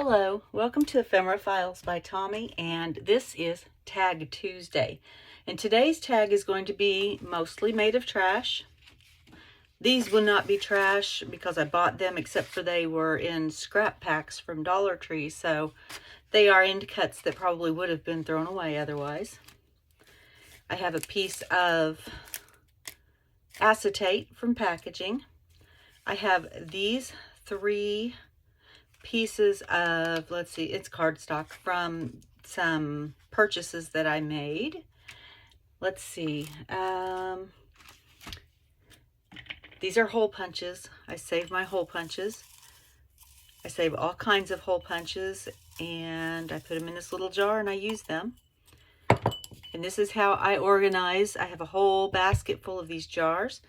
Hello, welcome to Ephemera Files by Tommy, and this is Tag Tuesday. And today's tag is going to be mostly made of trash. These will not be trash because I bought them, except for they were in scrap packs from Dollar Tree, so they are end cuts that probably would have been thrown away otherwise. I have a piece of acetate from packaging. I have these three pieces of, let's see, it's cardstock from some purchases that I made. Let's see, these are hole punches. I save my hole punches. I save all kinds of hole punches, and I put them in this little jar and I use them. And this is how I organize. I have a whole basket full of these jars,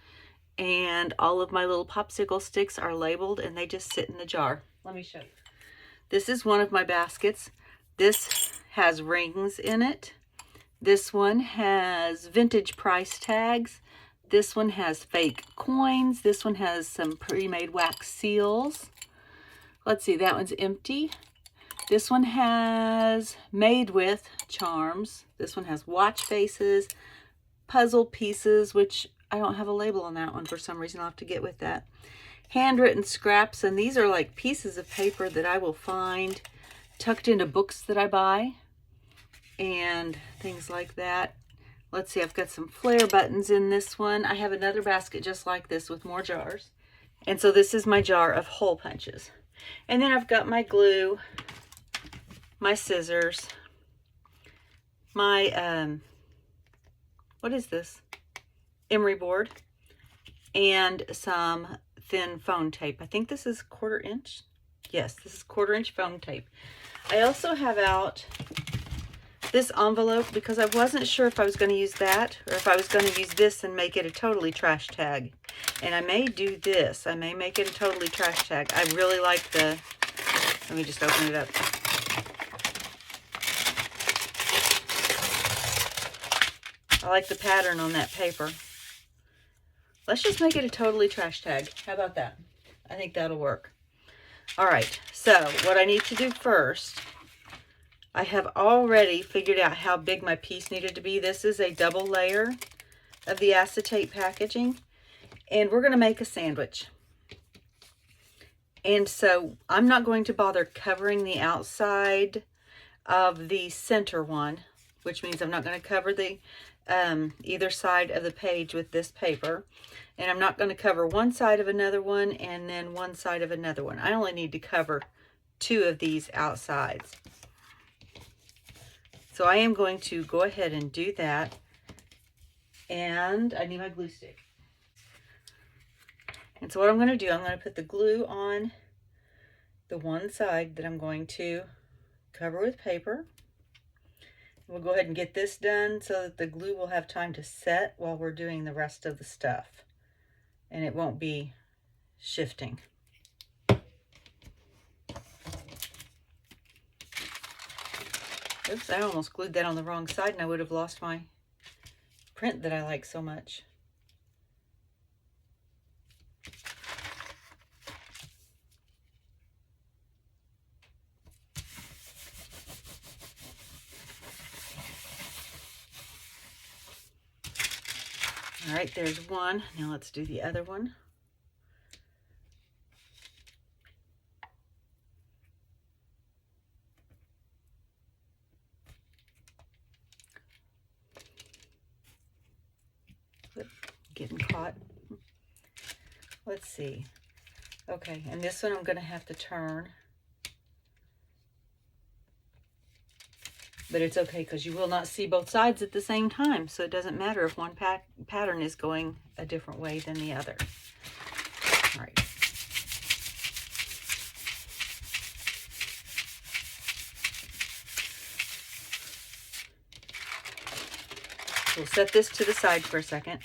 and all of my little popsicle sticks are labeled and they just sit in the jar. Let me show you. This is one of my baskets. This has rings in it. This one has vintage price tags. This one has fake coins. This one has some pre-made wax seals. Let's see, that one's empty. This one has made with charms. This one has watch faces, puzzle pieces, which I don't have a label on that one for some reason. I'll have to get with that. Handwritten scraps, and these are like pieces of paper that I will find tucked into books that I buy and things like that. Let's see, I've got some flare buttons in this one. I have another basket just like this with more jars. And so this is my jar of hole punches. And then I've got my glue, my scissors, my, what is this? Emery board, and some thin foam tape. I think this is 1/4 inch. Yes, this is 1/4 inch foam tape. I also have out this envelope because I wasn't sure if I was going to use that or if I was going to use this and make it a totally trash tag. And I may do this. I may make it a totally trash tag. I really like the, let me just open it up. I like the pattern on that paper. Let's just make it a totally trash tag. How about that? I think that'll work. All right, so what I need to do first, I have already figured out how big my piece needed to be. This is a double layer of the acetate packaging, and we're gonna make a sandwich. And so I'm not going to bother covering the outside of the center one, which means I'm not gonna cover the either side of the page with this paper, and I'm not going to cover one side of another one and then one side of another one. I only need to cover two of these outsides. So I am going to go ahead and do that, and I need my glue stick. And so what I'm going to do, I'm going to put the glue on the one side that I'm going to cover with paper. We'll go ahead and get this done so that the glue will have time to set while we're doing the rest of the stuff, and it won't be shifting. Oops, I almost glued that on the wrong side and I would have lost my print that I like so much. All right, there's one. Now let's do the other one. Getting caught. Let's see. Okay, and this one I'm going to have to turn. But it's okay because you will not see both sides at the same time. So it doesn't matter if one pattern is going a different way than the other. All right. We'll set this to the side for a second.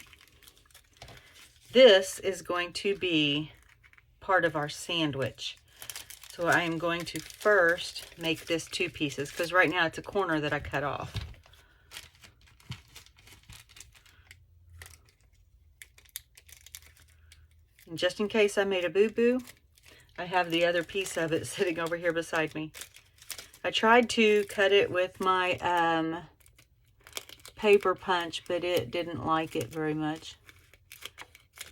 This is going to be part of our sandwich. So I am going to first make this two pieces because right now it's a corner that I cut off. And just in case I made a boo-boo, I have the other piece of it sitting over here beside me. I tried to cut it with my paper punch, but it didn't like it very much.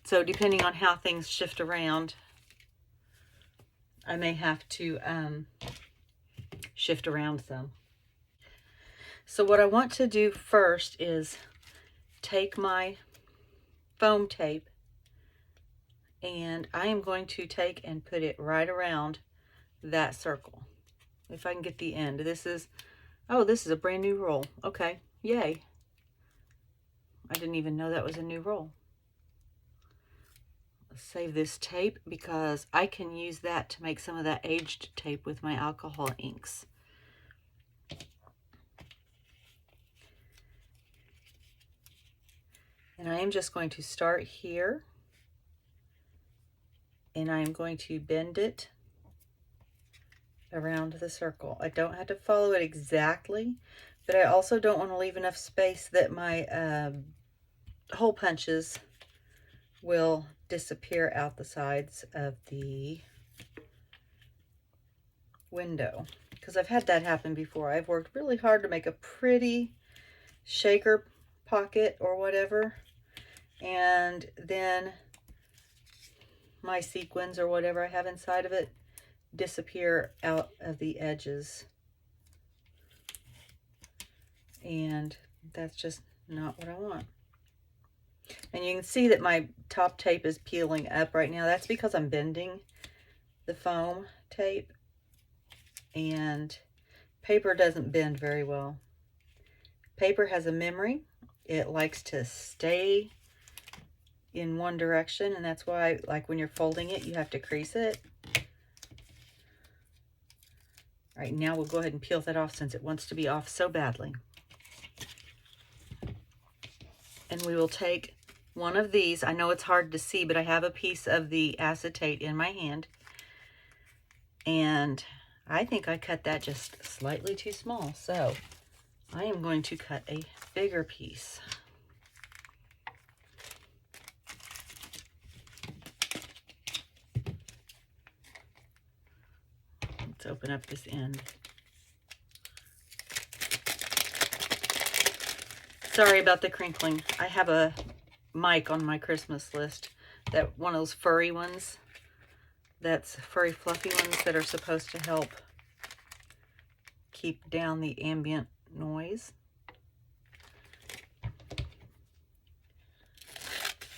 So depending on how things shift around, I may have to shift around some. So what I want to do first is take my foam tape, and I am going to take and put it right around that circle. If I can get the end. This is a brand new roll. Okay, yay. I didn't even know that was a new roll. Let's save this tape because I can use that to make some of that aged tape with my alcohol inks. And I am just going to start here, and I am going to bend it around the circle. I don't have to follow it exactly, but I also don't want to leave enough space that my hole punches will disappear out the sides of the window, because I've had that happen before. I've worked really hard to make a pretty shaker pocket or whatever, and then my sequins or whatever I have inside of it disappear out of the edges, and that's just not what I want. And you can see that my top tape is peeling up right now. That's because I'm bending the foam tape, and paper doesn't bend very well. Paper has a memory. It likes to stay in one direction, and that's why, like when you're folding it, you have to crease it. All right, now we'll go ahead and peel that off since it wants to be off so badly. And we will take one of these. I know it's hard to see, but I have a piece of the acetate in my hand, and I think I cut that just slightly too small, so I am going to cut a bigger piece. Let's open up this end. Sorry about the crinkling. I have a mic on my Christmas list, that one of those furry ones, that's furry fluffy ones that are supposed to help keep down the ambient noise.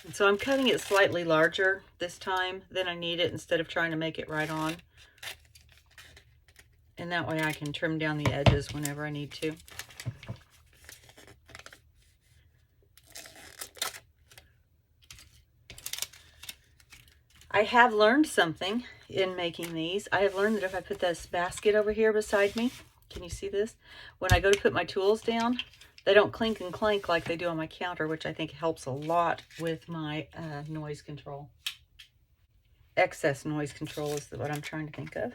And so I'm cutting it slightly larger this time than I need it, instead of trying to make it right on. And that way I can trim down the edges whenever I need to. I have learned something in making these. I have learned that if I put this basket over here beside me, can you see this? When I go to put my tools down, they don't clink and clank like they do on my counter, which I think helps a lot with my noise control. Excess noise control is what I'm trying to think of.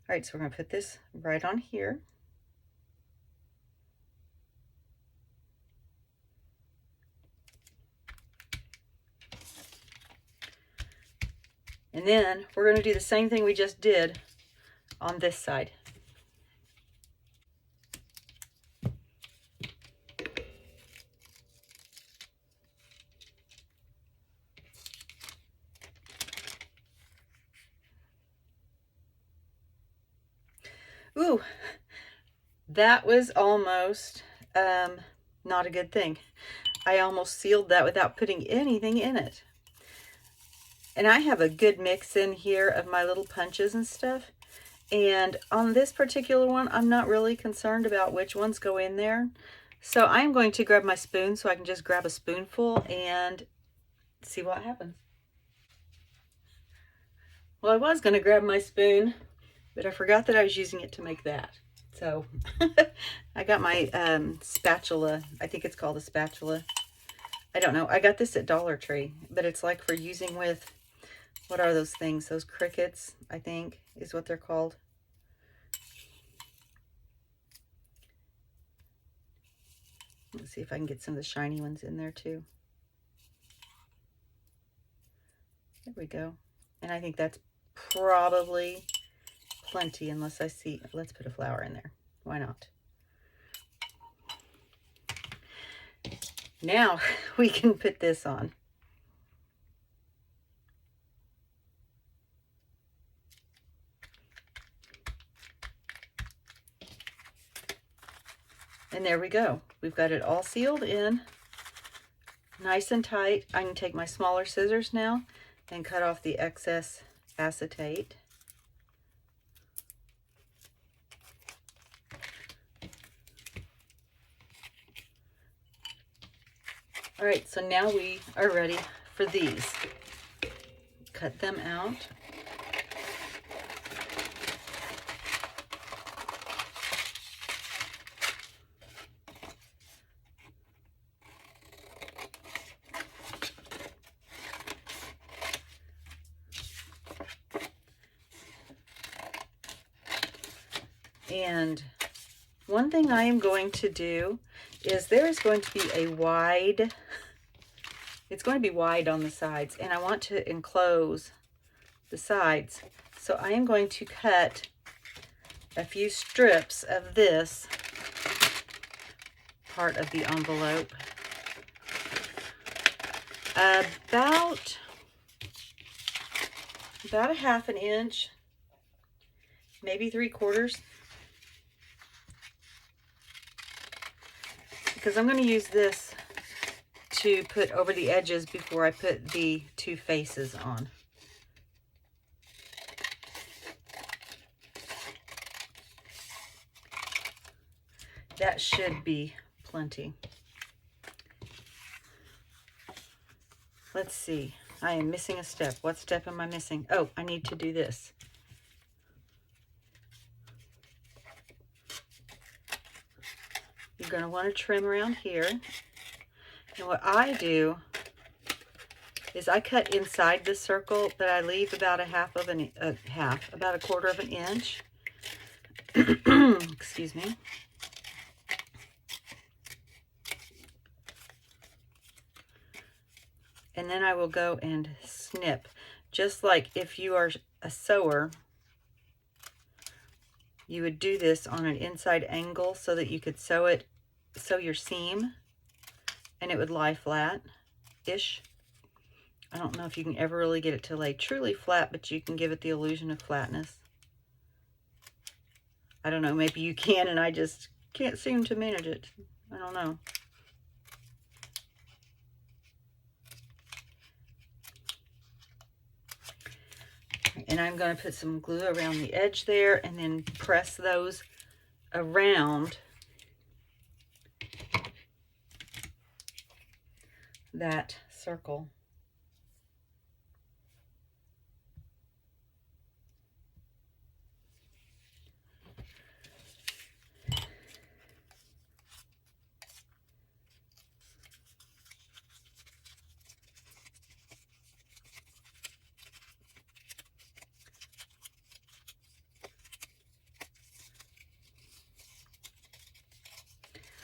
All right, so we're going to put this right on here. And then we're going to do the same thing we just did on this side. Ooh, that was almost not a good thing. I almost sealed that without putting anything in it. And I have a good mix in here of my little punches and stuff. And on this particular one, I'm not really concerned about which ones go in there. So I'm going to grab my spoon so I can just grab a spoonful and see what happens. Well, I was going to grab my spoon, but I forgot that I was using it to make that. So I got my spatula. I think it's called a spatula. I don't know. I got this at Dollar Tree, but it's like for using with, what are those things? Those crickets, I think, is what they're called. Let's see if I can get some of the shiny ones in there too. There we go. And I think that's probably plenty unless I see, let's put a flower in there. Why not? Now we can put this on. And there we go. We've got it all sealed in, nice and tight. I can take my smaller scissors now and cut off the excess acetate. All right, so now we are ready for these. Cut them out. And one thing I am going to do is there is going to be a wide, it's going to be wide on the sides, and I want to enclose the sides. So I am going to cut a few strips of this part of the envelope. About a 1/2 inch, maybe 3/4. Because I'm going to use this to put over the edges before I put the two faces on. That should be plenty. Let's see. I am missing a step. What step am I missing? Oh, I need to do this. You're going to want to trim around here. And what I do is I cut inside the circle, but I leave about about 1/4 of an inch. Excuse me. And then I will go and snip. Just like if you are a sewer, you would do this on an inside angle so that you could sew your seam and it would lie flat-ish. I don't know if you can ever really get it to lay truly flat, but you can give it the illusion of flatness. I don't know, maybe you can and I just can't seem to manage it. I don't know. And I'm going to put some glue around the edge there and then press those around that circle.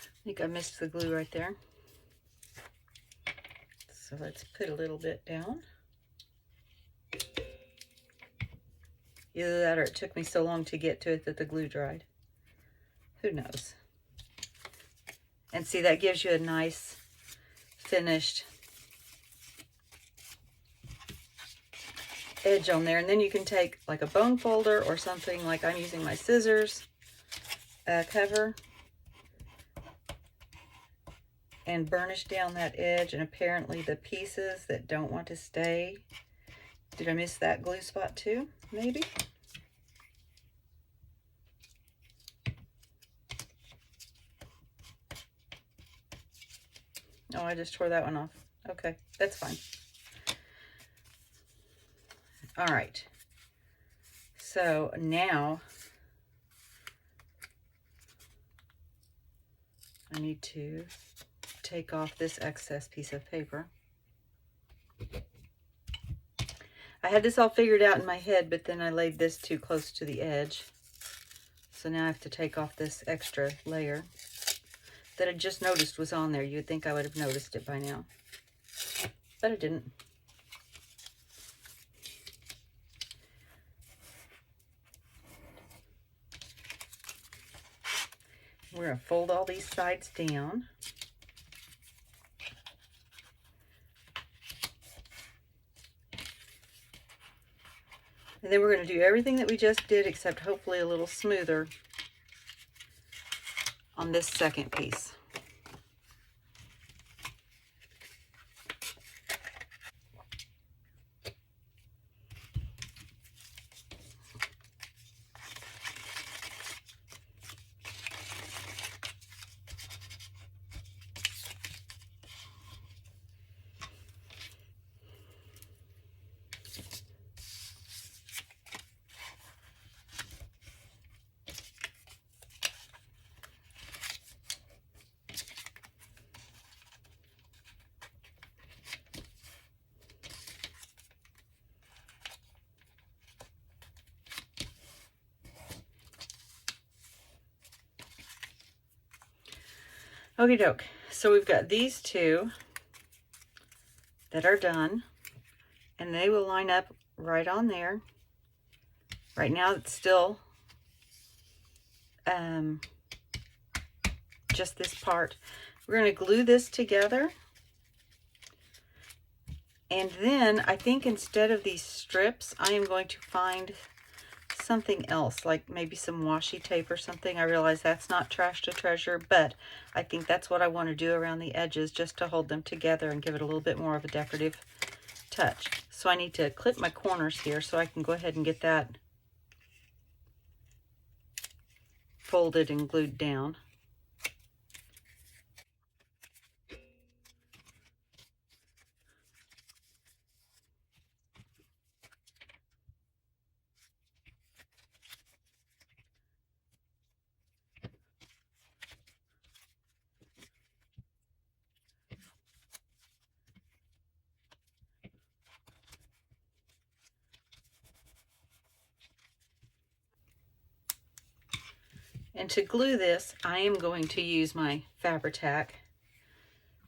I think I missed the glue right there. So let's put a little bit down. Either that or it took me so long to get to it that the glue dried. Who knows? And see, that gives you a nice finished edge on there. And then you can take like a bone folder or something, like I'm using my scissors cover, and burnish down that edge. And apparently the pieces that don't want to stay, did I miss that glue spot too? Maybe. Oh, I just tore that one off. Okay, that's fine. All right. So now I need to take off this excess piece of paper. I had this all figured out in my head, but then I laid this too close to the edge. So now I have to take off this extra layer that I just noticed was on there. You'd think I would have noticed it by now, but I didn't. We're going to fold all these sides down. And then we're going to do everything that we just did, except hopefully a little smoother on this second piece. Okie doke. So we've got these two that are done, and they will line up right on there. Right now it's still just this part. We're going to glue this together, and then I think instead of these strips, I am going to find something else, like maybe some washi tape or something. I realize that's not trash to treasure, but I think that's what I want to do around the edges, just to hold them together and give it a little bit more of a decorative touch. So I need to clip my corners here so I can go ahead and get that folded and glued down. And to glue this, I am going to use my Fabri-Tac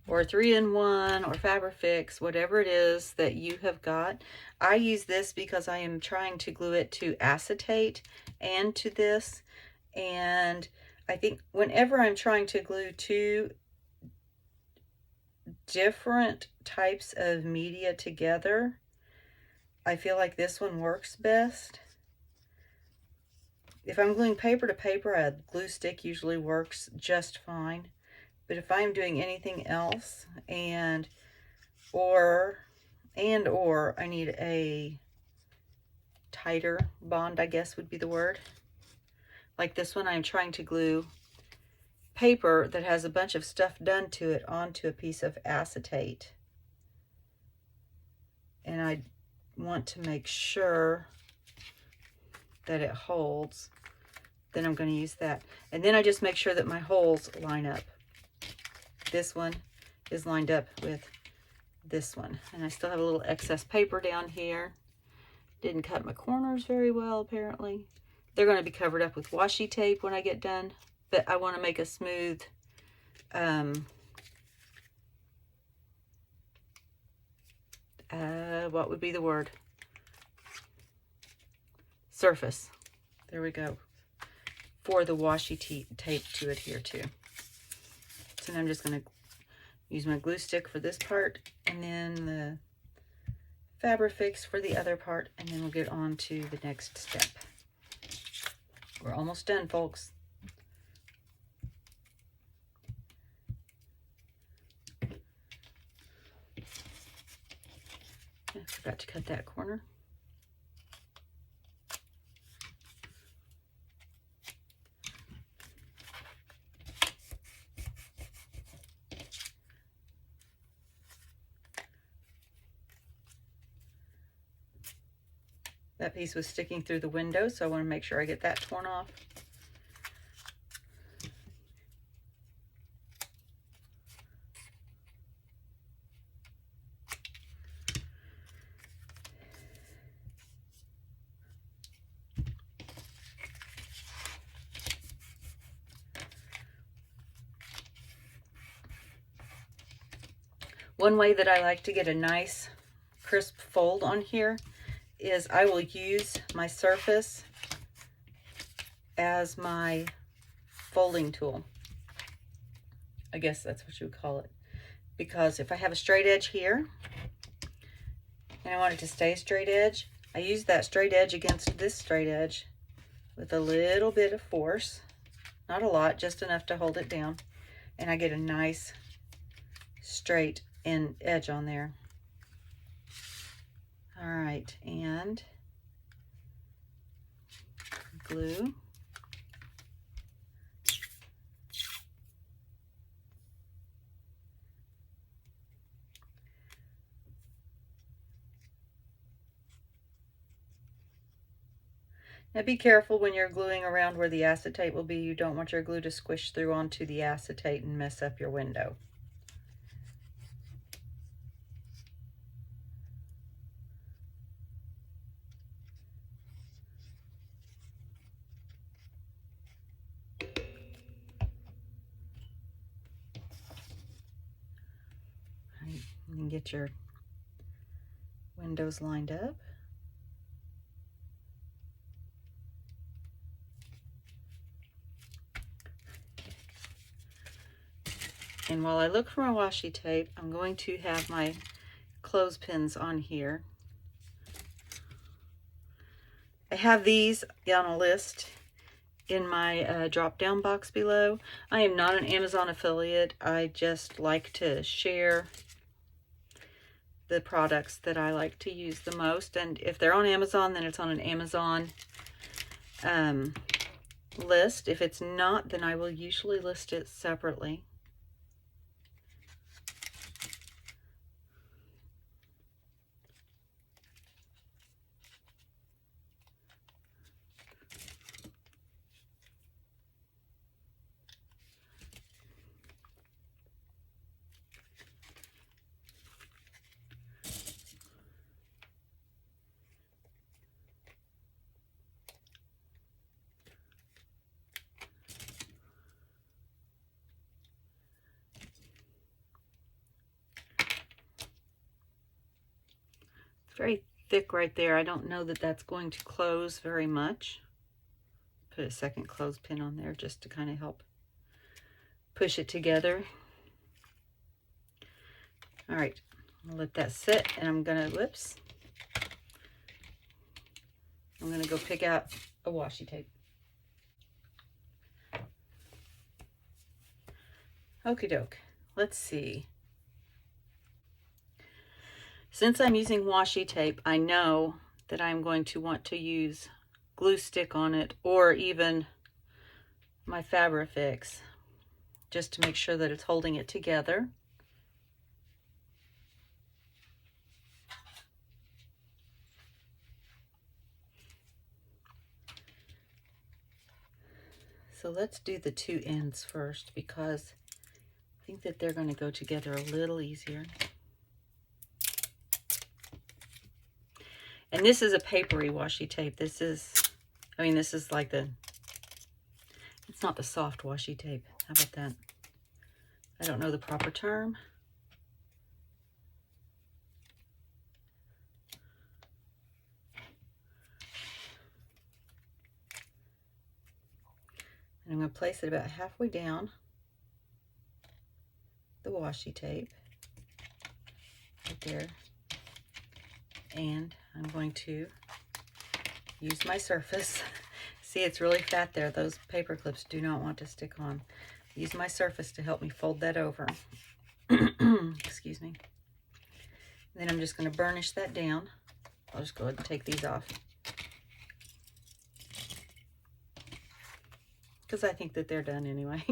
or 3-in-1 or Fabrifix, whatever it is that you have got. I use this because I am trying to glue it to acetate and to this. And I think whenever I'm trying to glue two different types of media together, I feel like this one works best. If I'm gluing paper to paper, a glue stick usually works just fine. But if I'm doing anything else or I need a tighter bond, I guess would be the word. Like this one, I'm trying to glue paper that has a bunch of stuff done to it onto a piece of acetate. And I want to make sure that it holds. Then I'm going to use that. And then I just make sure that my holes line up. This one is lined up with this one. And I still have a little excess paper down here. Didn't cut my corners very well, apparently. They're going to be covered up with washi tape when I get done. But I want to make a smooth what would be the word? Surface. There we go. For the washi tape to adhere to. So now I'm just going to use my glue stick for this part, and then the Fabrifix for the other part, and then we'll get on to the next step. We're almost done, folks. I forgot to cut that corner. That piece was sticking through the window, so I want to make sure I get that torn off. One way that I like to get a nice crisp fold on here is I will use my surface as my folding tool. I guess that's what you would call it. Because if I have a straight edge here, and I want it to stay a straight edge, I use that straight edge against this straight edge with a little bit of force. Not a lot, just enough to hold it down. And I get a nice straight edge on there. All right, and glue. Now be careful when you're gluing around where the acetate will be. You don't want your glue to squish through onto the acetate and mess up your window. You can get your windows lined up. And while I look for my washi tape, I'm going to have my clothespins on here. I have these on a list in my drop-down box below. I am not an Amazon affiliate. I just like to share the products that I like to use the most. And if they're on Amazon, then it's on an Amazon list. If it's not, then I will usually list it separately. Very thick right there. I don't know that that's going to close very much. Put a second clothespin on there just to kind of help push it together. All right, I'll let that sit, and I'm gonna, I'm gonna go pick out a washi tape. Okie doke, let's see. Since I'm using washi tape, I know that I'm going to want to use glue stick on it, or even my Fabri-Fix, just to make sure that it's holding it together. So let's do the two ends first, because I think that they're going to go together a little easier. And this is a papery washi tape. This is, I mean, this is like it's not the soft washi tape. How about that? I don't know the proper term. And I'm going to place it about halfway down the washi tape, right there. And I'm going to use my surface. See, it's really fat there. Those paper clips do not want to stick on. Use my surface to help me fold that over. Excuse me. And then I'm just going to burnish that down. I'll just go ahead and take these off, because I think that they're done anyway.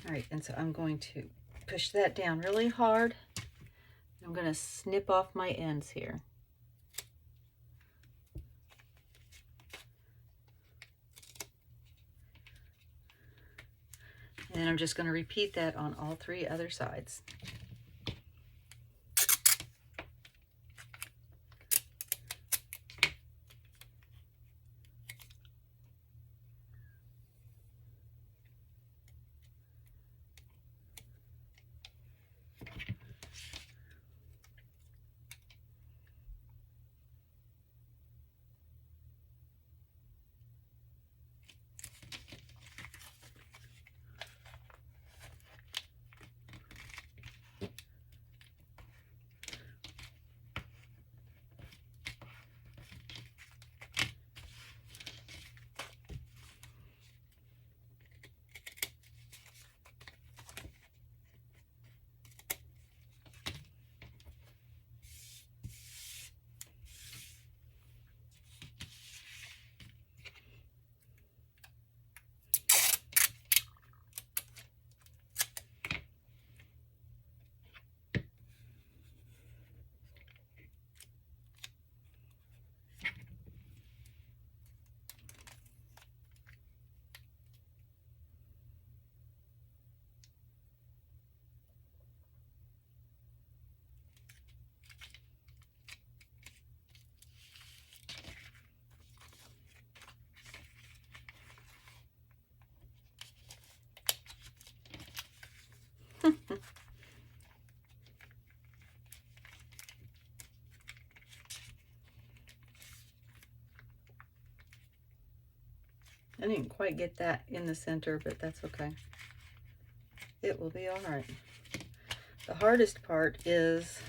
All right, and so I'm going to push that down really hard. I'm going to snip off my ends here. And then I'm just going to repeat that on all three other sides. I didn't quite get that in the center, but that's okay. It will be all right. The hardest part is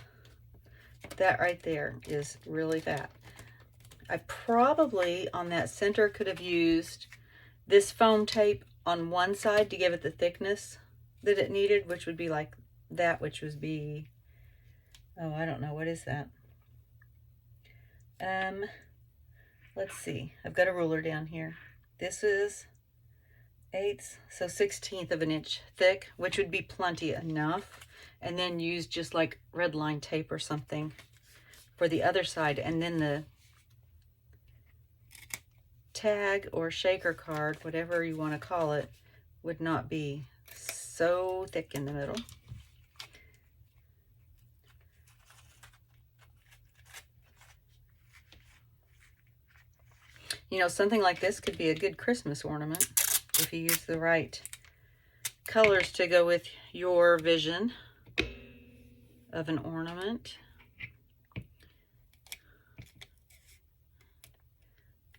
that right there is really fat. I probably on that center could have used this foam tape on one side to give it the thickness that it needed, which would be like that, which would be, oh, I don't know, what is that? Let's see, I've got a ruler down here. This is 1/8, so 1/16 of an inch thick, which would be plenty enough. And then use just like red line tape or something for the other side. And then the tag or shaker card, whatever you want to call it, would not be so thick in the middle. You know, something like this could be a good Christmas ornament if you use the right colors to go with your vision of an ornament.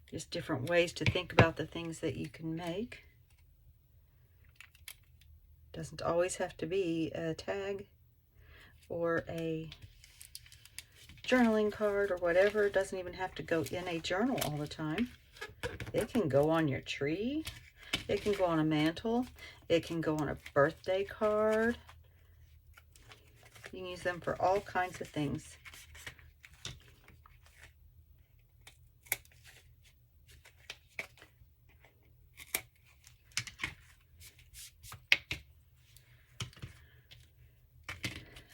Just different ways to think about the things that you can make. Doesn't always have to be a tag or a journaling card or whatever. It doesn't even have to go in a journal all the time. It can go on your tree. It can go on a mantle. It can go on a birthday card. You can use them for all kinds of things.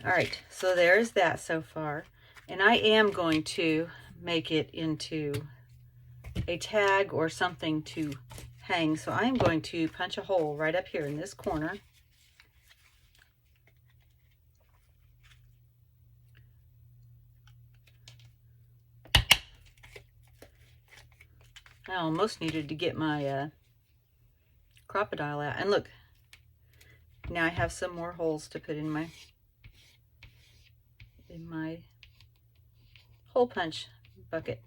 All right, so there's that so far. And I am going to make it into a tag or something to hang. So I am going to punch a hole right up here in this corner. I almost needed to get my crocodile out. And look, now I have some more holes to put in my hole punch bucket.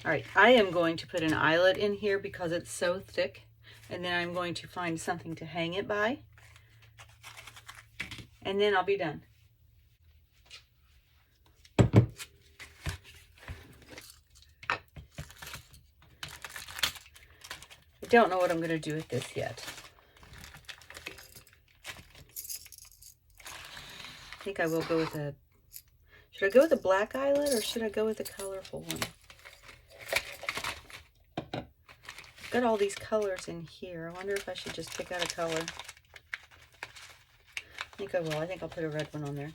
All right, I am going to put an eyelet in here because it's so thick, and then I'm going to find something to hang it by, and then I'll be done. I don't know what I'm going to do with this yet. I think I will go with a, should I go with a black eyelet or should I go with a colorful one? I've got all these colors in here. I wonder if I should just pick out a color. I think I will. I think I'll put a red one on there.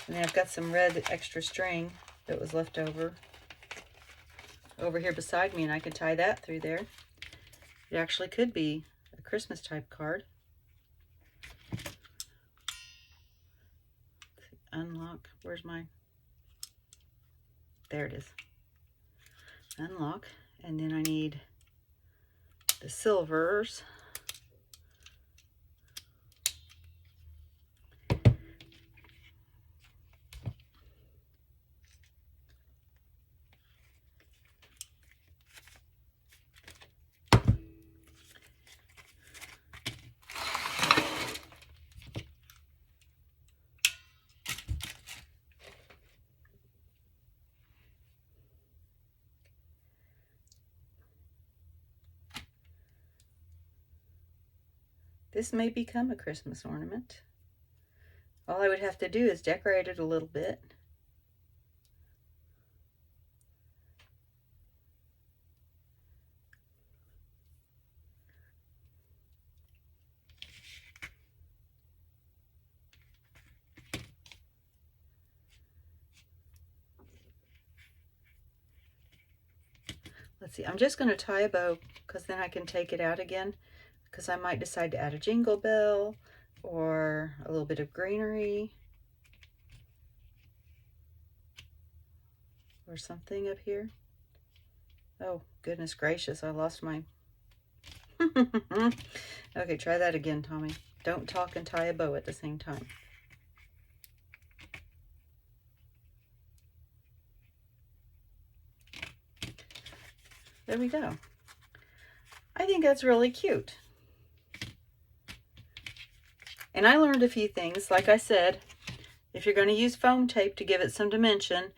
And then I've got some red extra string that was left over here beside me, and I could tie that through there. It actually could be a Christmas type card. Unlock. Where's my... There it is. Unlock. And then I need the silvers. This may become a Christmas ornament. All I would have to do is decorate it a little bit. Let's see, I'm just going to tie a bow because then I can take it out again, because I might decide to add a jingle bell or a little bit of greenery or something up here. Oh, goodness gracious, I lost my... Okay, try that again, Tommy. Don't talk and tie a bow at the same time. There we go. I think that's really cute. And I learned a few things. Like I said, if you're going to use foam tape to give it some dimension,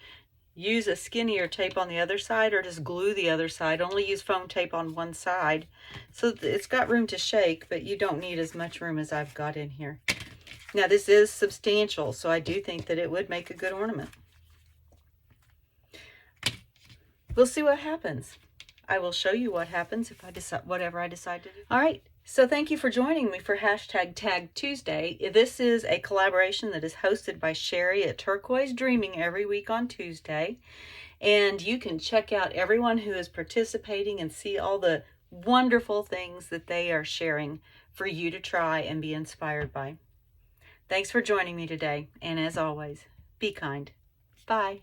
use a skinnier tape on the other side, or just glue the other side. Only use foam tape on one side so that it's got room to shake, but you don't need as much room as I've got in here. Now this is substantial, so I do think that it would make a good ornament. We'll see what happens. I will show you what happens if I decide whatever I decide to do. All right. So thank you for joining me for #Tag Tuesday. This is a collaboration that is hosted by Sherry at Turquoise Dreaming every week on Tuesday. And you can check out everyone who is participating and see all the wonderful things that they are sharing for you to try and be inspired by. Thanks for joining me today. And as always, be kind. Bye.